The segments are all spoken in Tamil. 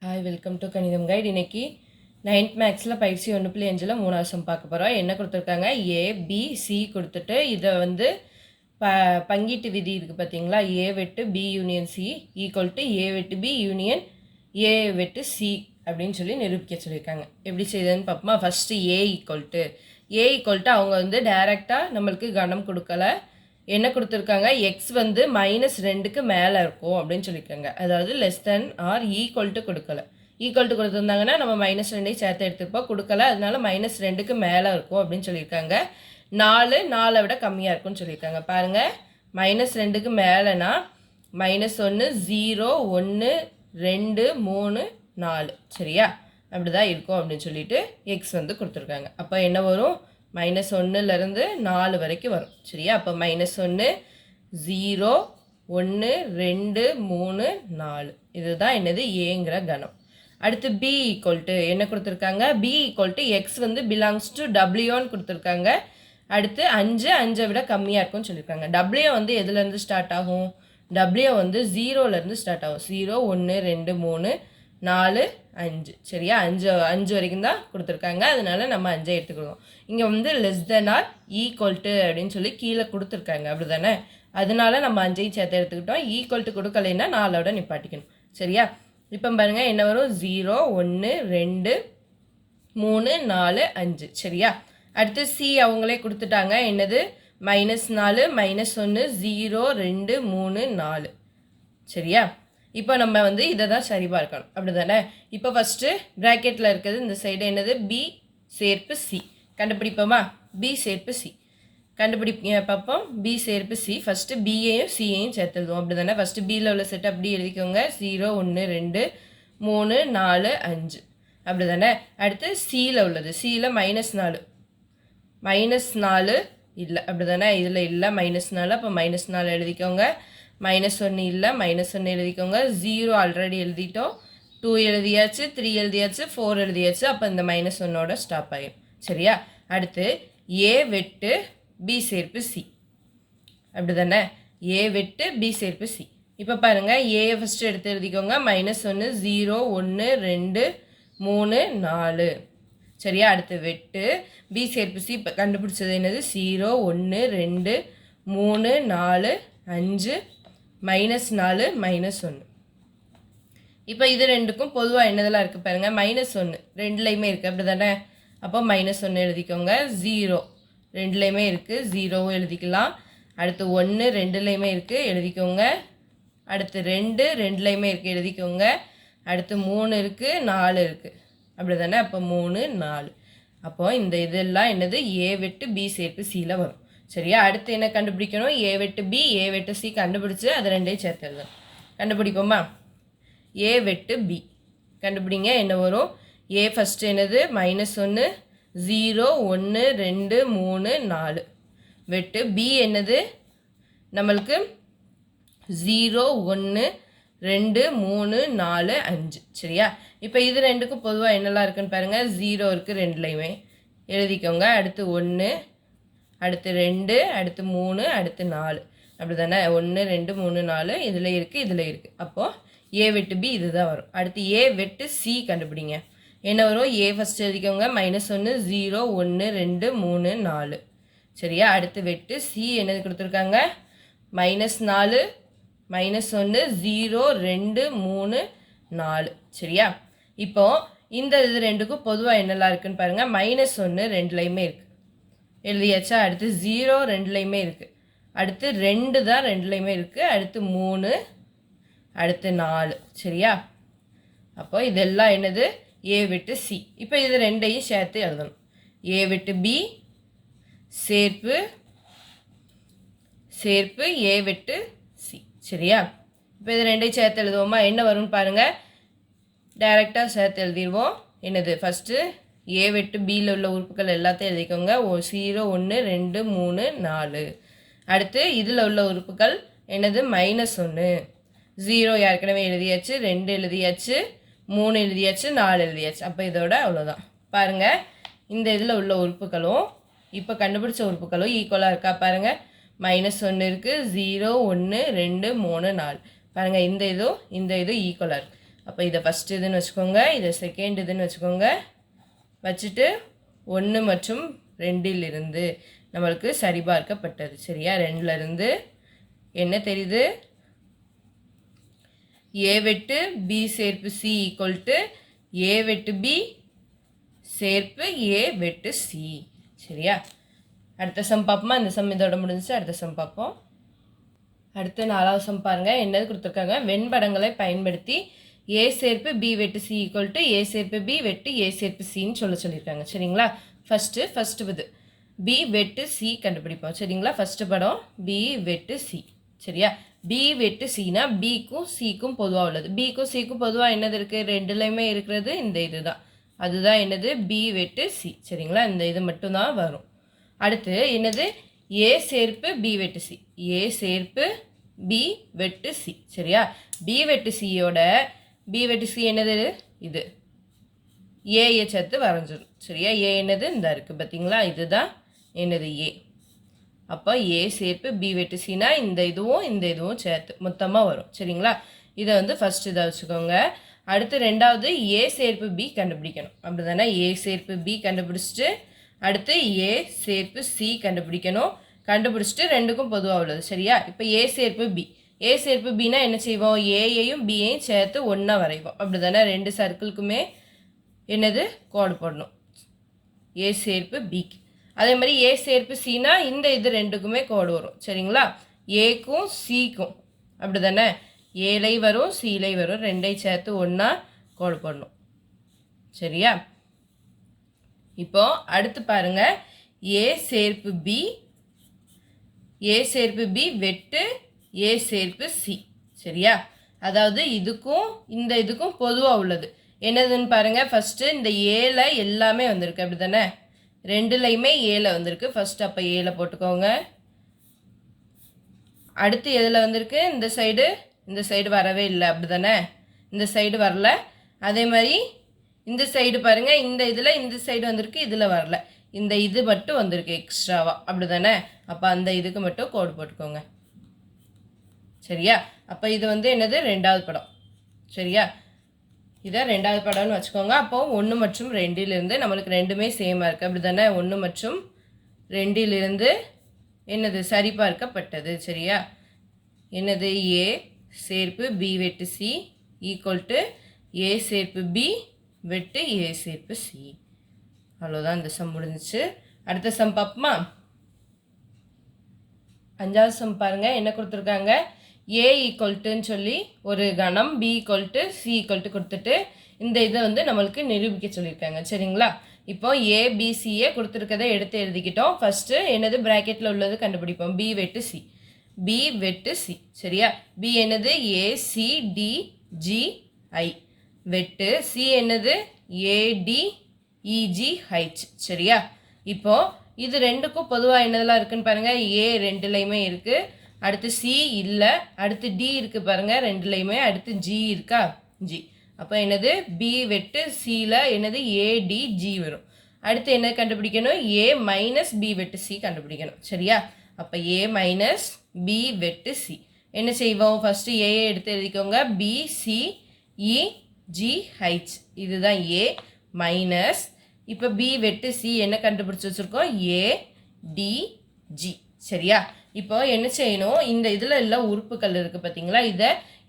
ஹாய், வெல்கம் டு கணிதம் கைட். இன்னைக்கு 9th மேக்ஸில் பயிற்சி 1.5 3வது சம் பார்க்க போகிறோம். என்ன கொடுத்துருக்காங்க, ஏ பி சி கொடுத்துட்டு இதை வந்து பங்கீட்டு விதி இருக்குது பார்த்தீங்களா, ஏ வெட்டு B union C equal to A வெட்டு பி யூனியன் ஏ வெட்டு சி அப்படின்னு சொல்லி நிரூபிக்க சொல்லியிருக்காங்க. எப்படி செய்யுதுன்னு பார்ப்போமா. ஃபஸ்ட்டு ஏ ஈக்குவல் டு அவங்க வந்து டைரெக்டாக நம்மளுக்கு கணம் கொடுக்கல. என்ன கொடுத்துருக்காங்க, எக்ஸ் வந்து -2க்கு மேலே இருக்கும் அப்படின்னு சொல்லியிருக்காங்க. அதாவது less than or equal to கொடுக்கல. ஈக்குவல் டு கொடுத்துருந்தாங்கன்னா நம்ம -2ஐயும் சேர்த்து எடுத்துப்போம். கொடுக்கல, அதனால -2க்கு மேலே இருக்கும் அப்படின்னு சொல்லியிருக்காங்க. 4 விட கம்மியாக இருக்கும்னு சொல்லியிருக்காங்க. பாருங்கள், -2க்கு மேலேனா -1 0 1 2 3 4 சரியா, அப்படி தான் இருக்கும் அப்படின்னு சொல்லிட்டு எக்ஸ் வந்து கொடுத்துருக்காங்க. அப்போ என்ன வரும், -1லேருந்து 4 வரைக்கும் வரும் சரியா. அப்போ -1 0 1 2 3 4 இதுதான் என்னது ஏங்கிற கணம். அடுத்து பி ஈக்குவல் டு என்ன கொடுத்துருக்காங்க, பி ஈக்குவல் டு எக்ஸ் வந்து பிலாங்ஸ் டு டபிள்யூன்னு கொடுத்துருக்காங்க. அடுத்து 5 விட கம்மியாக இருக்கும்னு சொல்லியிருக்காங்க. டபிள்யூ வந்து எதுலேருந்து ஸ்டார்ட் ஆகும், டபிள்யூ வந்து 0லேருந்து ஸ்டார்ட் ஆகும். 0 1 2 3 4 5 சரியா. 5 வரைக்கும் தான் கொடுத்துருக்காங்க, அதனால நம்ம 5 எடுத்துக்கிறோம். இங்கே வந்து less than or equal to அப்படின்னு சொல்லி கீழே கொடுத்துருக்காங்க, அப்படி தானே. அதனால நம்ம 5ஐயும் சேர்த்து எடுத்துக்கிட்டோம். ஈக்குவல் டு கொடுக்கலைன்னா 4ஓட நிப்பாட்டிக்கணும் சரியா. இப்போ பாருங்கள் என்ன வரும், 0 1 2 3 4 5 சரியா. அடுத்து சி அவங்களே கொடுத்துட்டாங்க, என்னது -4 -1 0 2 3 4 சரியா. இப்போ நம்ம வந்து இதை தான் சரி பார்க்கணும், அப்படி தானே. இப்போ ஃபஸ்ட்டு ப்ராக்கெட்டில் இருக்கிறது இந்த சைடு என்னது, பி சேர்ப்பு சி கண்டுபிடிப்போமா. பி சேர்ப்பு சி கண்டுபிடிப்பீங்க பார்ப்போம். பி சேர்ப்பு சி, ஃபஸ்ட்டு பியையும் சியையும் சேர்த்து எழுதுவோம், அப்படி தானே. ஃபஸ்ட்டு பியில் உள்ள செட் அப்படி எழுதிக்கோங்க, 0 1 2 3 4 5 அப்படி தானே. அடுத்து சியில் உள்ளது, சியில் -4 இல்லை, அப்படி தானே. இதில் இல்லை -4, அப்போ -4 எழுதிக்கோங்க. -1 இல்லை, -1 எழுதிக்கோங்க. 0 ஆல்ரெடி எழுதிட்டோம், 2 எழுதியாச்சு, 3 எழுதியாச்சு, 4 எழுதியாச்சு. அப்போ இந்த -1ஓட ஸ்டாப் ஆகிடும் சரியா. அடுத்து ஏ வெட்டு பி சேர்ப்பு சி, அப்படி தானே. ஏ வெட்டு பி சேர்ப்பு சி. இப்போ பாருங்கள், ஏ ஃபஸ்ட்டு எடுத்து எழுதிக்கோங்க. -1 0 1 2 3 4 சரியா. அடுத்து வெட்டு பி சேர்ப்பு சி. இப்போ கண்டுபிடிச்சது என்னது, 0 1 2 3 4 5 -4 -1. இப்போ இது ரெண்டுக்கும் பொதுவாக என்னதெல்லாம் இருக்குது பாருங்கள், -1 ரெண்டுலேயுமே இருக்குது, அப்படி தானே. அப்போ -1 எழுதிக்கோங்க. 0 ரெண்டுலேயுமே இருக்குது, 0வும் எழுதிக்கலாம். அடுத்து 1 ரெண்டுலேயுமே இருக்குது, எழுதிக்கோங்க. அடுத்து 2 ரெண்டுலேயுமே இருக்குது, எழுதிக்கோங்க. அடுத்து 3 இருக்குது, 4 இருக்குது, அப்படி தானே. அப்போ 3 4. அப்போது இந்த இதெல்லாம் என்னது, ஏ வெட்டு பி சேர்ப்பு சியில் வரும் சரியா. அடுத்து என்ன கண்டுபிடிக்கணும், ஏ வெட்டு பி ஏ வெட்டு சி கண்டுபிடிச்சி அது ரெண்டையும் சேர்த்து எழுதணும். கண்டுபிடிப்போமா. ஏ வெட்டு பி கண்டுபிடிங்க, என்ன வரும். ஏ ஃபஸ்ட்டு என்னது, -1 0 1 2 3 4 வெட்டு பி என்னது நம்மளுக்கு 0 1 2 3 4 5 சரியா. இப்போ இது ரெண்டுக்கும் பொதுவாக என்னெல்லாம் இருக்குன்னு பாருங்கள், 0 இருக்குது ரெண்டுலேயுமே, எழுதிக்கோங்க. அடுத்து 1 அடுத்து 2 அடுத்து 3 அடுத்து 4 அப்படி தானே. 1 2 3 4 இதில் இருக்குது இதில் இருக்குது. அப்போது ஏ வெட்டு பி இதுதான் வரும். அடுத்து ஏ வெட்டு சி கண்டுபிடிங்க, என்ன வரும். ஏ ஃபஸ்ட்டு எழுதிக்கோங்க, -1 0 1 2 3 4 சரியா. அடுத்து வெட்டு சி என்னது கொடுத்துருக்காங்க, -4 -1 0 2 3 4 சரியா. இப்போ இந்த இது ரெண்டுக்கும் பொதுவாக என்னெல்லாம் இருக்குன்னு பாருங்கள், -1 ரெண்டுலேயுமே இருக்குது, எழுதியாச்சா. அடுத்து 0 ரெண்டுலேயுமே இருக்குது, அடுத்து 2 தான் ரெண்டுலேயுமே இருக்குது, அடுத்து 3 அடுத்து 4 சரியா. அப்போ இதெல்லாம் என்னது, ஏ வெட்டு சி. இப்போ இது ரெண்டையும் சேர்த்து எழுதணும், ஏ வெட்டு பி சேர்ப்பு ஏ வெட்டு சி சரியா. இப்போ இது ரெண்டையும் சேர்த்து எழுதுவோமா, என்ன வரும்னு பாருங்கள். டைரெக்டாக சேர்த்து எழுதிடுவோம். என்னது, ஃபஸ்ட்டு ஏ வெட்டு பியில் உள்ள உறுப்புகள் எல்லாத்தையும் எழுதிக்கோங்க. 0 1 2 3 4. அடுத்து இதில் உள்ள உறுப்புகள் என்னது, -1 0 ஏற்கனவே எழுதியாச்சு, 2 எழுதியாச்சு, 3 எழுதியாச்சு, 4 எழுதியாச்சு. அப்போ இதோட அவ்வளோதான். பாருங்கள், இந்த இதில் உள்ள உறுப்புகளும் இப்போ கண்டுபிடிச்ச உறுப்புகளும் ஈக்குவலாக இருக்கா பாருங்கள். -1 இருக்குது, 0 1 2 3 4 பாருங்கள், இந்த இதுவும் ஈக்குவலாக இருக்குது. அப்போ இதை ஃபஸ்ட் இதுன்னு வச்சுக்கோங்க, இதை செகண்ட் இதுன்னு வச்சுக்கோங்க. வச்சுட்டு 1 மற்றும் 2 நம்மளுக்கு சரிபார்க்கப்பட்டது. சரியா? 2 என்ன தெரியுது? a வெட்டு b சேர்ப்பு c ஈக்குவல் டு a வெட்டு b சேர்ப்பு a வெட்டு c. சரியா? அடுத்த சம் பார்ப்போமா? இந்த சம் இதோட முடிஞ்சிச்சு. அடுத்த சம் பார்ப்போம். அடுத்து 4வது சம் பாருங்க. என்னது கொடுத்துருக்காங்க? வெண்படங்களை பயன்படுத்தி a சேர்ப்பு b வெட்டு c ஈக்குவல் டு a சேர்ப்பு b வெட்டு a சேர்ப்பு cன்னு சொல்லியிருக்காங்க. சரிங்களா? ஃபர்ஸ்ட் இது b வெட்டு c கண்டுபிடிப்போம். சரிங்களா? ஃபர்ஸ்ட் படம் b வெட்டு c. சரியா? b வெட்டு cனா bக்கும் cக்கும் பொதுவாக உள்ளது. bக்கும் cக்கும் பொதுவாக என்னது இருக்குது? ரெண்டுலையுமே இருக்கிறது இந்த இதுதான். அதுதான் என்னது? b வெட்டு c. சரிங்களா? இந்த இது மட்டும்தான் வரும். அடுத்து என்னது? a சேர்ப்பு b வெட்டு c. a சேர்ப்பு b வெட்டு c. சரியா? b வெட்டு cயோட b வெட்டு c என்னது? இது a சேர்த்து வரைஞ்சிடும். சரியா? a என்னது? இந்த இருக்குது பார்த்தீங்களா? இதுதான் என்னது? a. அப்போ a சேர்ப்பு b வெட்டு cனா இந்த இதுவும் சேர்த்து மொத்தமாக வரும். சரிங்களா? இதை வந்து ஃபஸ்ட் இதை வச்சுக்கோங்க. அடுத்து 2வது a சேர்ப்பு b கண்டுபிடிக்கணும். அப்படி தானே? a சேர்ப்பு b கண்டுபிடிச்சிட்டு அடுத்து a சேர்ப்பு c கண்டுபிடிக்கணும். கண்டுபிடிச்சிட்டு 2க்கும் பொதுவாக உள்ளது. சரியா? இப்போ a சேர்ப்பு b. a சேர்ப்பு bனா என்ன செய்வோம்? ஏயையும் பியையும் சேர்த்து ஒன்றா வரைவோம். அப்படி தானே? 2 சர்க்கிளுக்குமே என்னது? கோடு போடணும் a சேர்ப்பு bக்கு. அதே மாதிரி a சேர்ப்பு cனா இந்த இது 2க்குமே கோடு வரும். சரிங்களா? ஏக்கும் சிக்கும் அப்படி தானே? ஏலை வரும் சீலை வரும், 2ஐயும் சேர்த்து ஒன்றா கோடு போடணும். சரியா? இப்போ அடுத்து பாருங்க, a சேர்ப்பு b வெட்டு a சேர்ப்பு c. சரியா? அதாவது இதுக்கும் இந்த இதுக்கும் பொதுவாக உள்ளது என்னதுன்னு பாருங்க. ஃபர்ஸ்ட் இந்த ஏல எல்லாமே வந்திருக்கு. அப்படி தானே? 2லையுமே ஏல வந்திருக்கு. ஃபர்ஸ்ட் அப்போ ஏல போட்டுக்கோங்க. அடுத்து எதில் வந்திருக்கு? இந்த சைடு வரவே இல்லை. அப்படி தானே? இந்த சைடு வரல. அதே மாதிரி இந்த சைடு பாருங்க, இந்த இதில் இந்த சைடு வந்திருக்கு, இதில் வரல. இந்த இது மட்டும் வந்திருக்கு எக்ஸ்ட்ராவா. அப்படி தானே? அப்போ அந்த இதுக்கு மட்டும் கோடு போட்டுக்கோங்க. சரியா? அப்போ இது வந்து என்னது? 2வது படம். சரியா? இதை 2வது படம்னு வச்சுக்கோங்க. அப்போ 1 மற்றும் 2 நம்மளுக்கு 2மே சேமாக இருக்குது. அப்படி தானே? 1 மற்றும் 2 என்னது? சரிபார்க்கப்பட்டது. சரியா? என்னது? a சேர்ப்பு b வெட்டு c ஈக்குவல் டு a சேர்ப்பு b வெட்டு a சேர்ப்பு c. அவ்வளோதான், இந்த சம் முடிஞ்சிச்சு. அடுத்த சம் பார்ப்போமா? 5வது சம் பாருங்க. என்ன கொடுத்துருக்காங்க? a ஈக்குவல்ட்டுன்னு சொல்லி ஒரு கணம், b ஈக்குவல்ட்டு c ஈக்குவல்ட்டு கொடுத்துட்டு இந்த இதை வந்து நம்மளுக்கு நிரூபிக்க சொல்லியிருக்காங்க. சரிங்களா? இப்போ a b c கொடுத்துருக்கதை எடுத்து எழுதிக்கிட்டோம். ஃபர்ஸ்ட்டு என்னது? ப்ராக்கெட்டில் உள்ளது கண்டுபிடிப்போம். b வெட்டு c. b வெட்டு c. சரியா? b என்னது? a c d g i வெட்டு c என்னது? a d e g h. சரியா? இப்போ இது 2க்கும் பொதுவாக என்னதெல்லாம் இருக்குன்னு பாருங்க. a 2லையுமே இருக்கு. அடுத்து c இல்லை. அடுத்து d இருக்கு பாருங்க 2லையுமே. அடுத்து g இருக்கா? g. அப்போ என்னது? b வெட்டு cல என்னது? a d g வரும். அடுத்து என்ன கண்டுபிடிக்கணும்? a மைனஸ் b வெட்டு c கண்டுபிடிக்கணும். சரியா? அப்போ a மைனஸ் b வெட்டு c. என்ன செய்வோம்? ஃபர்ஸ்ட் a எடுத்து எழுதிக்கோங்க. b c e g h. இதுதான் a மைனஸ். இப்போ b வெட்டு c என்ன கண்டுபிடிச்சி வச்சுருக்கோம்? a d g. சரியா? இப்போ என்ன செய்யணும்? இந்த இதில் எல்லாம் உறுப்புகள் இருக்குது பார்த்தீங்களா?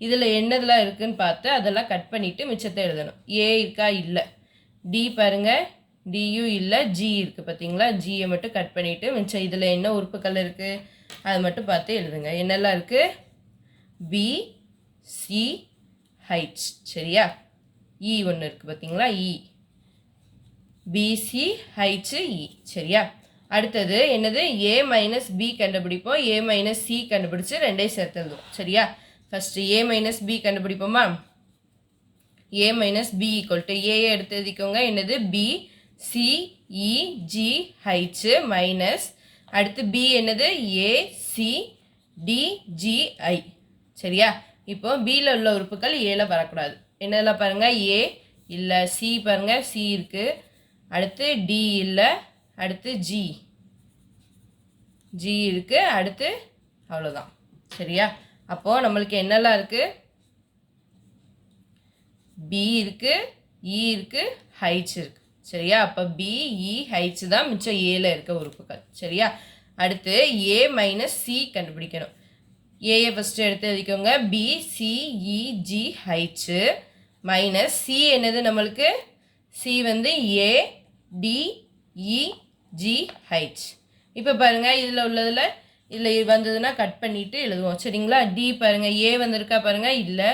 இதில் என்னதெல்லாம் இருக்குதுன்னு பார்த்து அதெல்லாம் கட் பண்ணிவிட்டு மிச்சத்தை எழுதணும். a இருக்கா? இல்லை. d பாருங்க, du இல்லை. g இருக்குது பார்த்தீங்களா? gயை மட்டும் கட் பண்ணிவிட்டு மிச்சம் இதில் என்ன உறுப்புகள் இருக்குது அதை மட்டும் பார்த்து எழுதுங்க. என்னெல்லாம் இருக்குது? b c h. சரியா? e ஒன்று இருக்குது பார்த்தீங்களா? e b c h e. சரியா? அடுத்தது என்னது? a மைனஸ் b கண்டுபிடிப்போம். a மைனஸ் c கண்டுபிடிச்சு 2ஐயும் சேர்த்து எழுதுவோம். சரியா? First a minus b கண்டுபிடிப்போமா? a minus b equal to a எடுத்து எழுதிக்கோங்க. என்னது? b c e g h minus அடுத்து b என்னது? a c d g i. சரியா? இப்போ bல உள்ள உறுப்புகள் ஏல வரக்கூடாது. என்னெல்லாம் பாருங்க? a இல்லை. c பாருங்க, c இருக்கு. அடுத்து d இல்லை. அடுத்து g இருக்கு. அடுத்து அவ்வளோதான். சரியா? அப்போது நம்மளுக்கு என்னெல்லாம் இருக்குது? பி இருக்குது, இ இருக்குது, ஹைச் இருக்குது. சரியா? அப்போ பி, இ, ஹைச் தான் மிச்சம் ஏல இருக்க உறுப்புகள். சரியா? அடுத்து ஏ மைனஸ் சி கண்டுபிடிக்கணும். ஏயை ஃபஸ்ட்டு எடுத்து எழுதிக்கோங்க. பி, சி, இ, ஜி, ஹைச்சு மைனஸ் சி என்னது நம்மளுக்கு? சி வந்து ஏ, டி, இ, ஜி, ஹைச். இப்போ பாருங்கள் இதில் உள்ளதில் இதில் வந்ததுன்னா கட் பண்ணிவிட்டு எழுதுவோம். சரிங்களா? டி பாருங்கள், ஏ வந்திருக்கா பாருங்கள், இல்லை.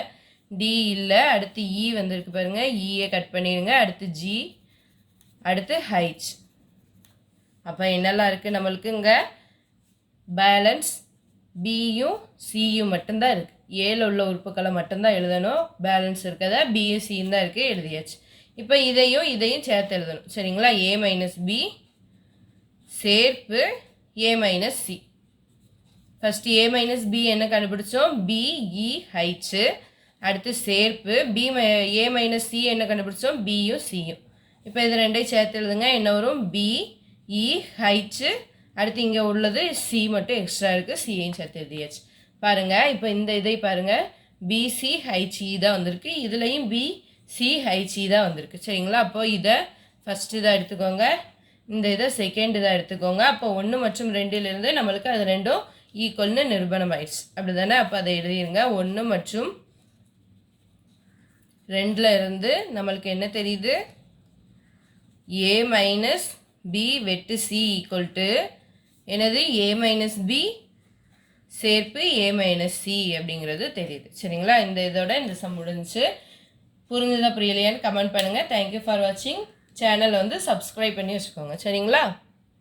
டி இல்லை. அடுத்து இ வந்திருக்கு பாருங்கள், இயை கட் பண்ணிடுங்க. அடுத்து ஜி, அடுத்து ஹைச். அப்போ என்னெல்லாம் இருக்குது நம்மளுக்கு இங்கே? பேலன்ஸ் பியும் சியும் மட்டும்தான் இருக்குது. ஏல உள்ள உறுப்புக்களை மட்டும்தான் எழுதணும். பேலன்ஸ் இருக்கதை பியும் சியும் தான் இருக்குது, எழுதியாச்சு. இப்போ இதையும் சேர்த்து எழுதணும். சரிங்களா? ஏ மைனஸ் பி சேர்ப்பு ஏ minus C. First A minus B என்ன கண்டுபிடிச்சோம்? பி, இ, ஹைச்சு. அடுத்து சேர்ப்பு ஏ மைனஸ் சி என்ன கண்டுபிடிச்சோம்? பியும் சியும். இப்போ இது ரெண்டையும் சேர்த்து எழுதுங்க. என்ன வரும்? பி, இ, ஹைச்சு. அடுத்து இங்கே உள்ளது சி மட்டும் எக்ஸ்ட்ரா இருக்குது, சியையும் சேர்த்து எழுதியாச்சு. பாருங்கள் இப்போ இந்த இதை பாருங்கள், பிசி ஹைச்இ தான் வந்திருக்கு. இதுலேயும் பிசி ஹைச்இ தான் வந்திருக்கு. சரிங்களா? அப்போது இதை ஃபஸ்ட்டு இதாக எடுத்துக்கோங்க, இந்த இதை செகண்ட் இதாக எடுத்துக்கோங்க. அப்போ 1 மற்றும் 2லிருந்து நம்மளுக்கு அது ரெண்டும் ஈக்குவல்னு நிரூபணம் ஆயிடுச்சு. அப்படி தானே? அப்போ அதை எழுதிடுங்க. 1 மற்றும் 2ல் இருந்து நம்மளுக்கு என்ன தெரியுது? ஏ மைனஸ் பி வெட்டு சி ஈக்குவல் டு என்னது? ஏ மைனஸ் பி சேர்ப்பு ஏ மைனஸ் சி அப்படிங்கிறது தெரியுது. சரிங்களா? இதோட இந்த சம் முடிஞ்சிச்சு. புரிஞ்சுதா புரியலையான்னு கமெண்ட் பண்ணுங்கள். தேங்க்யூ ஃபார் வாட்சிங். சேனலை வந்து சப்ஸ்கிரைப் பண்ணி வச்சுக்கோங்க. சரிங்களா?